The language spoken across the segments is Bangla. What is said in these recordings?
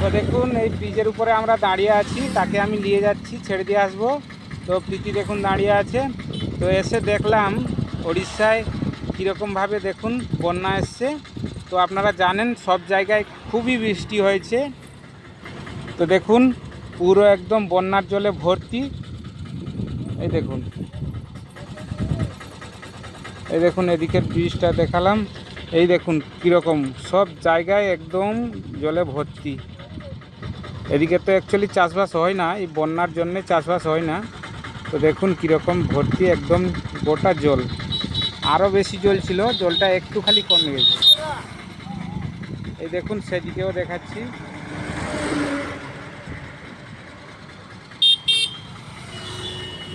তো দেখুন এই ব্রিজের উপরে আমরা দাঁড়িয়ে আছি, তাকে আমি নিয়ে যাচ্ছি, ছেড়ে দিয়ে আসবো। তো প্রীতি দেখুন দাঁড়িয়ে আছে। তো এসে দেখলাম উড়িষ্যায় কীরকমভাবে দেখুন বন্যা এসছে। তো আপনারা জানেন সব জায়গায় খুবই বৃষ্টি হয়েছে। তো দেখুন পুরো একদম বন্যার জলে ভর্তি। এই দেখুন, এই দেখুন এদিকের ব্রিজটা দেখালাম। এই দেখুন কীরকম সব জায়গায় একদম জলে ভর্তি। এদিকে তো অ্যাকচুয়ালি চাষবাস হয় না, এই বন্যার জন্যে চাষবাস হয় না। তো দেখুন কীরকম ভর্তি একদম গোটা জল। আরও বেশি জল ছিল, জলটা একটু খালি কমে গেছে। এই দেখুন সেদিকেও দেখাচ্ছি।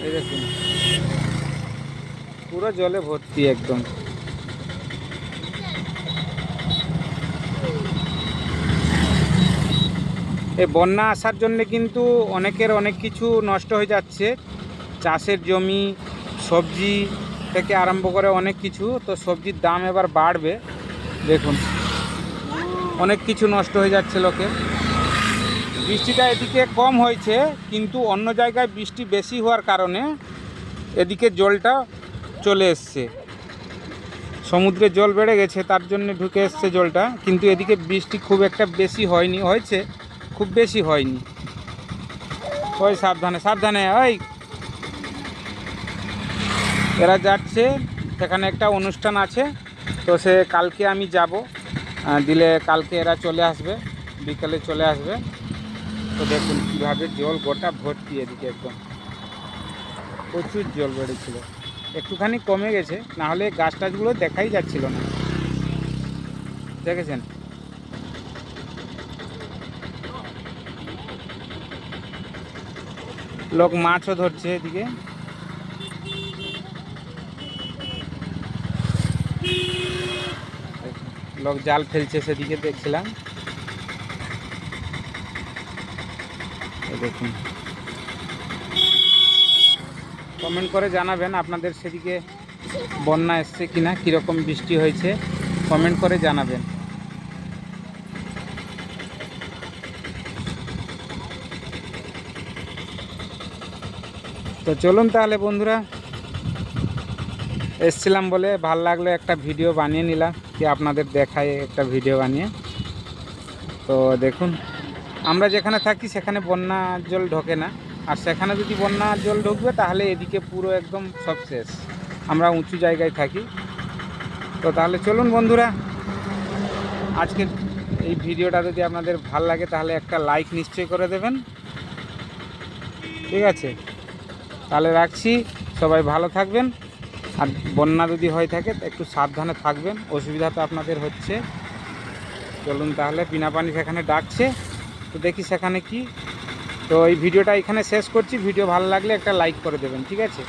এই দেখুন পুরো জলে ভর্তি একদম। এই বন্যা আসার জন্যে কিন্তু অনেকের অনেক কিছু নষ্ট হয়ে যাচ্ছে, চাষের জমি, সবজি থেকে আরম্ভ করে অনেক কিছু। তো সবজির দাম এবার বাড়বে। দেখুন অনেক কিছু নষ্ট হয়ে যাচ্ছে লোকের। বৃষ্টিটা এদিকে কম হয়েছে, কিন্তু অন্য জায়গায় বৃষ্টি বেশি হওয়ার কারণে এদিকে জলটা চলে এসছে। সমুদ্রে জল বেড়ে গেছে, তার জন্য ঢুকে এসছে জলটা। কিন্তু এদিকে বৃষ্টি খুব একটা বেশি হয়নি, হয়েছে খুব বেশি হয়নি। ওই সাবধানে সাবধানে, ওই এরা যাচ্ছে, সেখানে একটা অনুষ্ঠান আছে। তো সে কালকে আমি যাব, দিলে কালকে এরা চলে আসবে, বিকেলে চলে আসবে। তো দেখুন কীভাবে জল গোটা ভর্তি, এদিকে একদম প্রচুর জল বেড়েছিল। একটুখানি কমে গেছে, নাহলে গাছ টাছগুলো দেখাই যাচ্ছিল না। দেখেছেন লোক মাছও ধরছে এদিকে। লোক জাল ফেলছে, সেদিকে দেখছিলাম। দেখুন কমেন্ট করে জানাবেন আপনাদের সেদিকে বন্যা এসছে কিনা, কীরকম বৃষ্টি হয়েছে কমেন্ট করে জানাবেন। তো চলুন তাহলে বন্ধুরা, এসছিলাম বলে ভাল লাগলো, একটা ভিডিও বানিয়ে নিলাম, কি আপনাদের দেখায় একটা ভিডিও বানিয়ে। তো দেখুন আমরা যেখানে থাকি সেখানে বন্যার জল ঢোকে না, আর সেখানে যদি বন্যার জল ঢুকবে তাহলে এদিকে পুরো একদম সব শেষ। আমরা উঁচু জায়গায় থাকি। তো তাহলে চলুন বন্ধুরা, আজকের এই ভিডিওটা যদি আপনাদের ভাল লাগে তাহলে একটা লাইক নিশ্চয়ই করে দেবেন, ঠিক আছে? তাহলে রাখছি, সবাই ভালো থাকবেন। আর বন্যা যদি হয়ে থাকে একটু সাবধানে থাকবেন, অসুবিধা তো আপনাদের হচ্ছে। চলুন তাহলে, বিনা পানি সেখানে ডাকছে, তো দেখি সেখানে কি। তো এই ভিডিওটা এখানে শেষ করছি। ভিডিও ভালো লাগলে একটা লাইক করে দেবেন, ঠিক আছে?